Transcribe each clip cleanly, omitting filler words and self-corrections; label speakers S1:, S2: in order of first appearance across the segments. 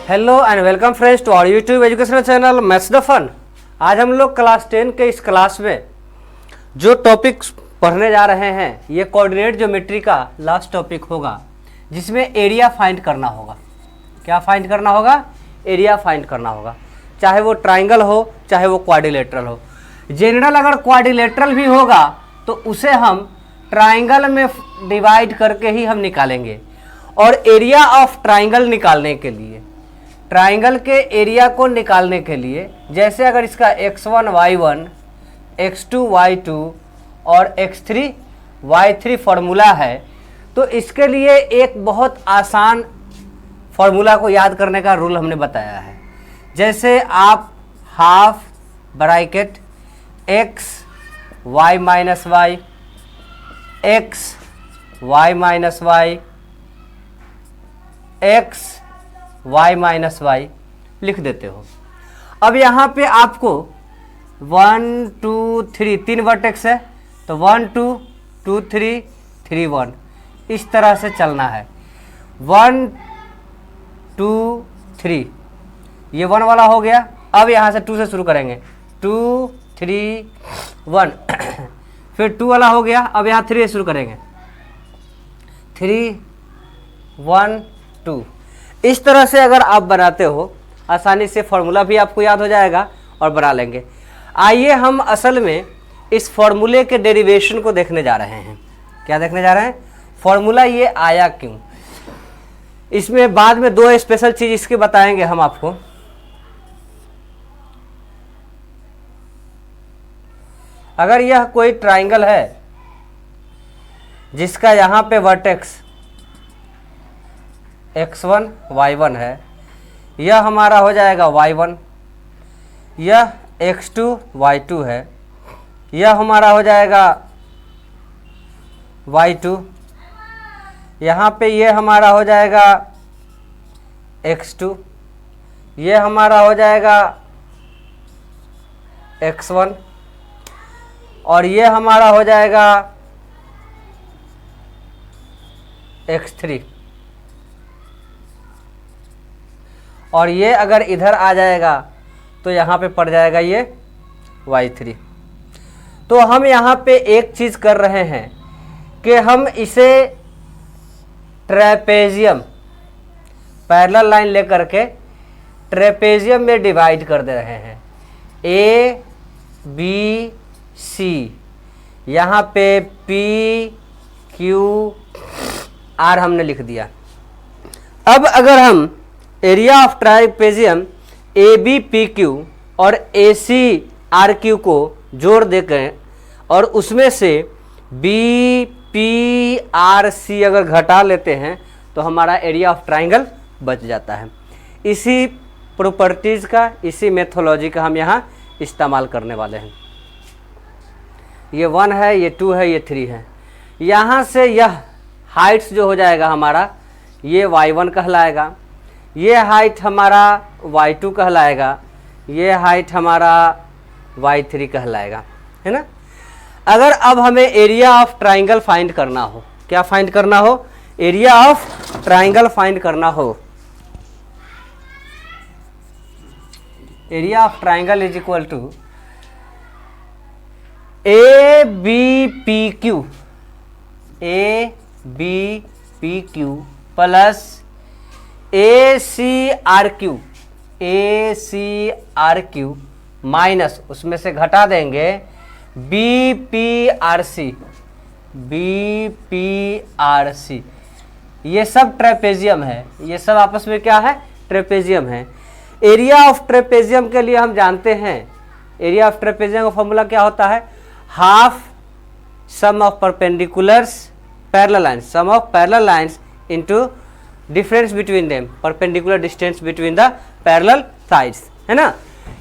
S1: Hello and welcome friends to our YouTube educational channel maths the fun. आज हम लोग class 10 के इस क्लास में जो टॉपिक्स पढ़ने जा रहे हैं ये कोऑर्डिनेट ज्योमेट्री का लास्ट टॉपिक होगा, जिसमें एरिया फाइंड करना होगा। क्या फाइंड करना होगा? एरिया फाइंड करना होगा, चाहे वो ट्राइंगल हो चाहे वो क्वाड्रिलेटरल हो। जनरल अगर क्वाड्रिलेटरल भी होगा तो उसे हम ट्राइंगल में डिवाइड करके ही हम निकालेंगे। और एरिया ऑफ ट्राइंगल निकालने के लिए, ट्राइंगल के एरिया को निकालने के लिए, जैसे अगर इसका x1 y1, x2 y2 और x3 y3 फार्मूला है, तो इसके लिए एक बहुत आसान फार्मूला को याद करने का रूल हमने बताया है। जैसे आप half bracket x y minus y, x y minus y, x y minus y लिख देते हो। अब यहाँ पे आपको 1 2 3 तीन वर्टेक्स है, तो 1 2 2 3 3 1 इस तरह से चलना है। 1 2 3 ये 1 वाला हो गया। अब यहाँ से 2 से शुरू करेंगे, 2 3 1 फिर 2 वाला हो गया। अब यहाँ 3 से शुरू करेंगे, 3 1 2। इस तरह से अगर आप बनाते हो आसानी से फॉर्मूला भी आपको याद हो जाएगा और बना लेंगे। आइए हम असल में इस फॉर्मूले के डेरिवेशन को देखने जा रहे हैं। क्या देखने जा रहे हैं? फॉर्मूला ये आया क्यों। इसमें बाद में दो स्पेशल चीज इसके बताएंगे हम आपको। अगर यह कोई ट्राइंगल है जिसका यहाँ पे वर्टेक्स x1 y1 है, यह हमारा हो जाएगा y1, यह x2 y2 है, यह हमारा हो जाएगा y2, यहाँ पे ये हमारा हो जाएगा x2, ये हमारा हो जाएगा x1 और ये हमारा हो जाएगा x3। और ये अगर इधर आ जाएगा तो यहाँ पे पड़ जाएगा ये y3। तो हम यहाँ पे एक चीज़ कर रहे हैं कि हम इसे ट्रेपेजियम पैरेलल लाइन लेकर के ट्रेपेजियम में डिवाइड कर दे रहे हैं। A B C, यहाँ पे P Q R हमने लिख दिया। अब अगर हम area of trapezium A B P Q और ए सी आर क्यू को जोड़ देकर और उसमें से बी पी आर सी अगर घटा लेते हैं तो हमारा एरिया ऑफ ट्राइंगल बच जाता है। इसी प्रॉपर्टीज़ का, इसी मेथोलॉजी का हम यहाँ इस्तेमाल करने वाले हैं। ये 1 है, ये 2 है, ये 3 है। यहाँ से यह हाइट्स जो हो जाएगा हमारा, ये y1 कहलाएगा, ये हाइट हमारा y2 कहलाएगा, ये हाइट हमारा y3 कहलाएगा, है ना। अगर अब हमें एरिया ऑफ ट्राइंगल फाइंड करना हो, क्या फाइंड करना हो? एरिया ऑफ ट्राइंगल फाइंड करना हो। Area of triangle is equal to A B P Q, A B P Q plus A C R Q, A C R Q minus उसमें से घटा देंगे B P R C, B P R C. ये सब trapezium है, ये सब आपस में क्या है? ट्रेपेजियम है। एरिया ऑफ ट्रेपेजियम के लिए हम जानते हैं, एरिया ऑफ ट्रेपेजियम का फॉर्मूला क्या होता है? Half sum of perpendiculars parallel lines, sum of parallel lines into difference between them, perpendicular distance between the parallel sides, है ना।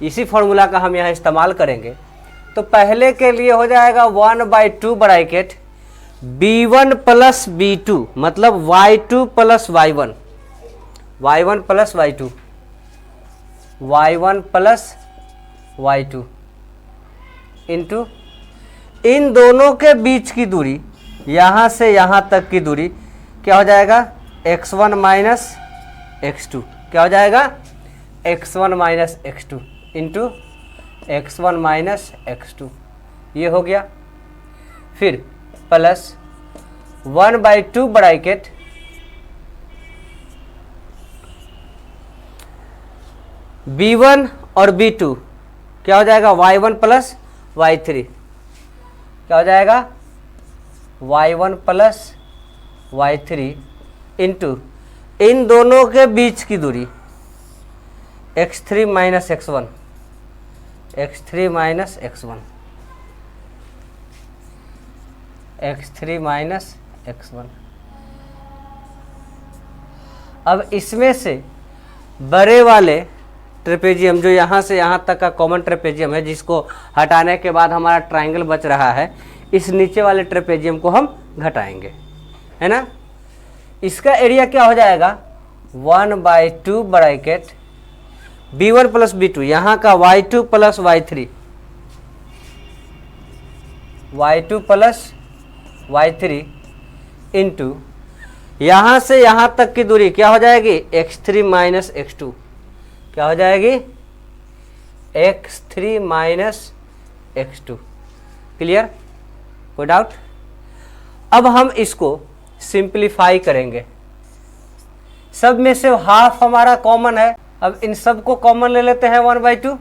S1: इसी फॉर्मूला का हम यहाँ इस्तेमाल करेंगे। तो पहले के लिए हो जाएगा 1/2 ब्रैकेट b1 प्लस b2, मतलब y2 plus y1, y1 plus y2, y1 plus y2 into इन दोनों के बीच की दूरी, यहाँ से यहाँ तक की दूरी क्या हो जाएगा? x1 माइनस x2 क्या हो जाएगा, x1 minus x2 into x1 minus x2, ये हो गया। फिर प्लस 1/2 ब्रैकेट b1 और b2 क्या हो जाएगा, y1 प्लस y3, क्या हो जाएगा, y1 प्लस y3 इंटू इन दोनों के बीच की दूरी x3 minus x1, x3 minus x1, x3 minus x1। अब इसमें से बड़े वाले ट्रेपेजियम जो यहाँ से यहाँ तक का कॉमन ट्रेपेजियम है, जिसको हटाने के बाद हमारा ट्रायंगल बच रहा है, इस नीचे वाले ट्रेपेजियम को हम घटाएंगे, है ना। इसका एरिया क्या हो जाएगा, 1/2 ब्रैकेट b1 प्लस b2, यहाँ का y2 plus y3, y2 plus y3 into यहाँ से यहाँ तक की दूरी क्या हो जाएगी, x3 माइनस x2, क्या हो जाएगी, x3 माइनस x2। क्लियर, कोई डाउट। अब हम इसको सिंप्लीफाई करेंगे, सब में से हाफ हमारा कॉमन है। अब इन सब को कॉमन ले लेते हैं 1/2।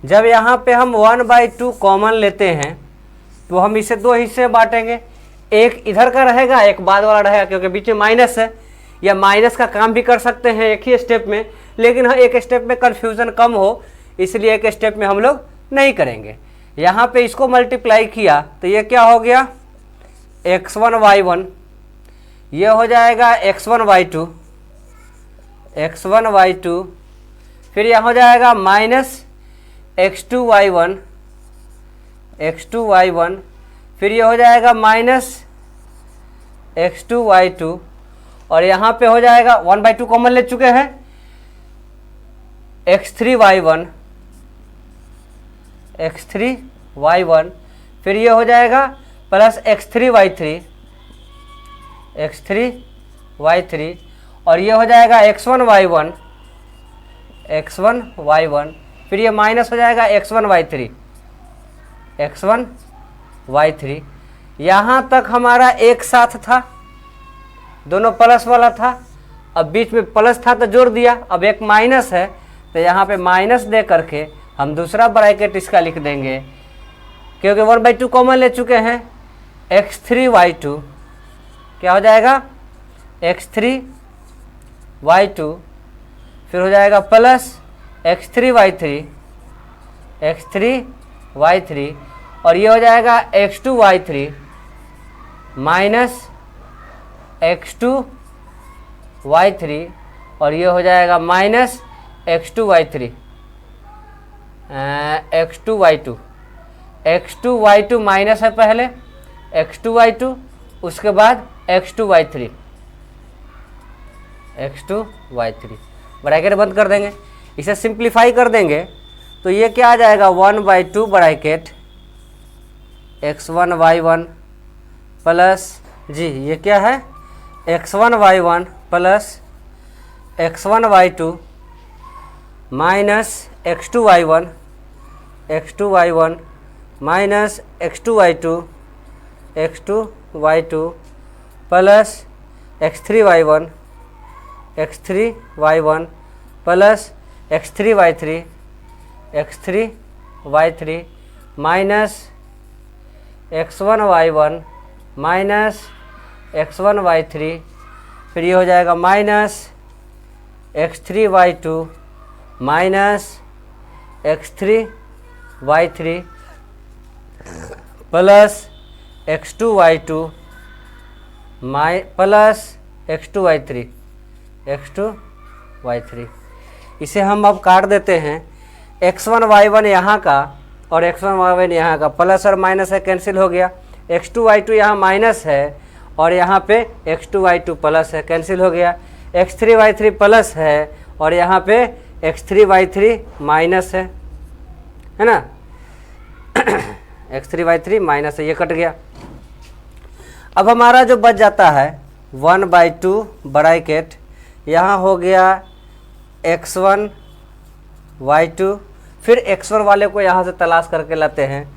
S1: जब यहाँ पे हम 1/2 कॉमन लेते हैं तो हम इसे दो हिस्से में बांटेंगे, एक इधर का रहेगा, एक बाद वाला रहेगा, क्योंकि बीच में माइनस है। या माइनस का काम भी कर सकते हैं एक ही स्टेप में, लेकिन हाँ एक स्टेप में कन्फ्यूज़न कम हो, इसलिए एक स्टेप में हम लोग नहीं करेंगे। यहाँ पे इसको मल्टीप्लाई किया तो ये क्या हो गया, x1 y1, ये हो जाएगा x1 y2, x1 y2, फिर यह हो जाएगा minus x2 y1, x2 y1, फिर ये हो जाएगा माइनस x2 y2, और यहाँ पे हो जाएगा 1/2 कॉमन ले चुके हैं, x3 y1, x3 y1, फिर ये हो जाएगा plus x3 y3, x3 y3, और ये हो जाएगा x1 y1, x1 y1, फिर ये माइनस हो जाएगा x1 y3, x1 y3। यहाँ तक हमारा एक साथ था, दोनों प्लस वाला था। अब बीच में प्लस था तो जोड़ दिया, अब एक माइनस है तो यहाँ पे माइनस दे करके हम दूसरा ब्रैकेट इसका लिख देंगे, क्योंकि 1/2 कॉमन ले चुके हैं। x3 y2 क्या हो जाएगा, x3 y2, फिर हो जाएगा plus x3 y3, x3 y3, और ये हो जाएगा x2 y3 minus x2 y3, और ये हो जाएगा minus x2 y3, x2 y2, x2 y2 minus है पहले, x2 y2, उसके बाद x2 y3, x2 y3, bracket बंद कर देंगे। इसे सिंप्लीफाई कर देंगे तो ये क्या आ जाएगा, 1/2 ब्रैकेट x1 y1 प्लस जी ये क्या है, x1 y1 plus x1 y2 minus x2 y1, x2 y1 minus x2 y2, x2 y2 plus x3 y1, x3 y1 plus x3 y3, x3 y3 minus x1 y1 minus x1 y3, फिर ये हो जाएगा minus x3 y2 minus x3 y3 plus x2 y2 plus x2 y3, x2 y3। इसे हम अब काट देते हैं, x1 y1 यहाँ का और x1 y1 यहाँ का, प्लस और माइनस है कैंसिल हो गया, x2 y2 यहाँ माइनस है और यहाँ पे x2 y2 प्लस है कैंसिल हो गया, x3 y3 प्लस है और यहाँ पे x3 y3 माइनस है ना, x3 y3 माइनस है, ये कट गया। अब हमारा जो बच जाता है 1/2 ब्रैकेट, यहाँ हो गया x1 y2, फिर x1 वाले को यहाँ से तलाश करके लाते हैं,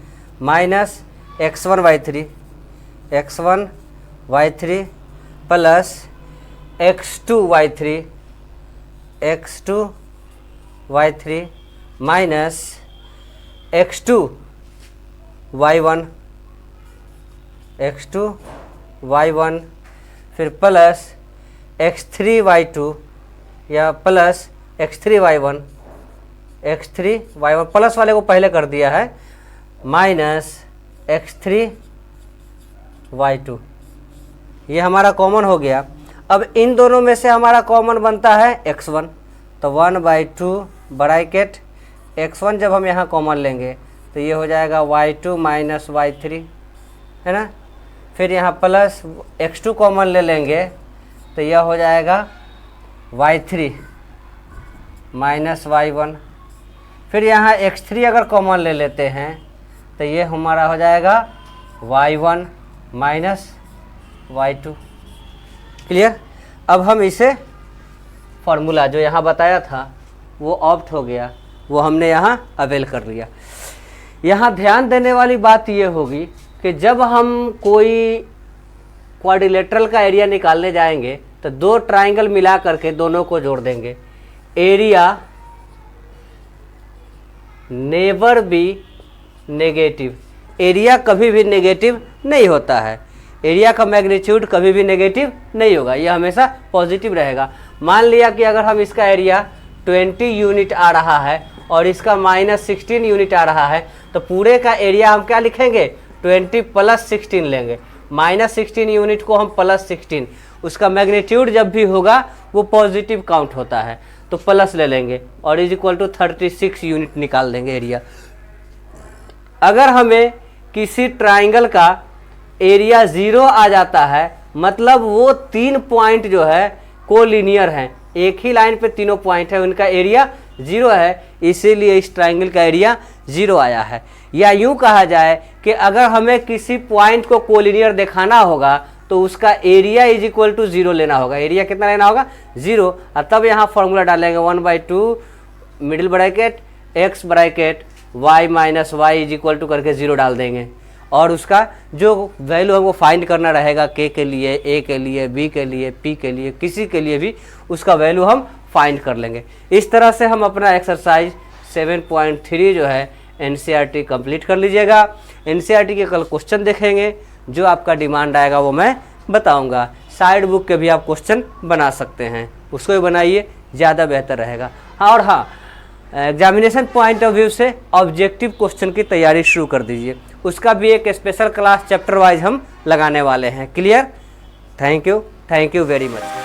S1: minus x1 y3 plus x2 y3 minus x2 y1 फिर प्लस x3 y2 या प्लस x3 y1 प्लस वाले को पहले कर दिया है, माइनस x3 y2, ये हमारा कॉमन हो गया। अब इन दोनों में से हमारा कॉमन बनता है x1, तो 1/2 ब्रैकेट x1 जब हम यहाँ कॉमन लेंगे तो ये हो जाएगा y2 माइनस y3, है ना। फिर यहाँ प्लस x2 कॉमन ले लेंगे तो यह हो जाएगा y3 माइनस y1। फिर यहाँ x3 अगर कॉमन ले लेते हैं तो ये हमारा हो जाएगा y1 माइनस y2। क्लियर। अब हम इसे फार्मूला जो यहाँ बताया था वो ऑप्ट हो गया, वो हमने यहाँ अवेल कर लिया। यहाँ ध्यान देने वाली बात ये होगी कि जब हम कोई क्वाड्रिलेटरल का एरिया निकालने जाएंगे तो दो ट्राइंगल मिला करके दोनों को जोड़ देंगे। Area never be negative, area कभी भी नेगेटिव नहीं होता है, एरिया का मैग्नीट्यूड कभी भी नेगेटिव नहीं होगा, यह हमेशा पॉजिटिव रहेगा। मान लिया कि अगर हम इसका एरिया 20 यूनिट आ रहा है और इसका माइनस 16 यूनिट आ रहा है तो पूरे का एरिया हम क्या लिखेंगे, 20 प्लस 16 लेंगे। माइनस 16 यूनिट को हम प्लस 16, उसका मैग्नीट्यूड जब भी होगा वो पॉजिटिव काउंट होता है तो प्लस ले लेंगे और इज इक्वल टू 36 यूनिट निकाल देंगे एरिया। अगर हमें किसी ट्राइंगल का एरिया 0 आ जाता है मतलब वो 3 पॉइंट जो है कोलिनियर हैं, एक ही लाइन पे तीनों पॉइंट है, उनका एरिया 0 है, इसीलिए इस ट्राइंगल का एरिया 0 आया है। या यूं कहा जाए कि अगर हमें किसी पॉइंट को कोलिनियर दिखाना होगा तो उसका एरिया इज इक्वल टू 0 लेना होगा। एरिया कितना लेना होगा, 0, और तब यहाँ फॉर्मूला डालेंगे 1/2 middle bracket x bracket y minus y is equal to करके 0 डाल देंगे और उसका जो वैल्यू है वो फाइंड करना रहेगा k के लिए, a के लिए, b के लिए, p के लिए, किसी के लिए भी उसका वैल्यू हम फाइंड कर लेंगे। इस तरह से हम अपना एक्सरसाइज 7.3 जो है NCERT कंप्लीट कर लीजिएगा। NCERT के कल क्वेश्चन देखेंगे, जो आपका डिमांड आएगा वो मैं बताऊंगा। साइड बुक के भी आप क्वेश्चन बना सकते हैं, उसको भी बनाइए, ज़्यादा बेहतर रहेगा। हाँ, और हाँ, एग्जामिनेशन पॉइंट ऑफ व्यू से ऑब्जेक्टिव क्वेश्चन की तैयारी शुरू कर दीजिए, उसका भी एक स्पेशल क्लास चैप्टर वाइज हम लगाने वाले हैं। Clear. Thank you very much.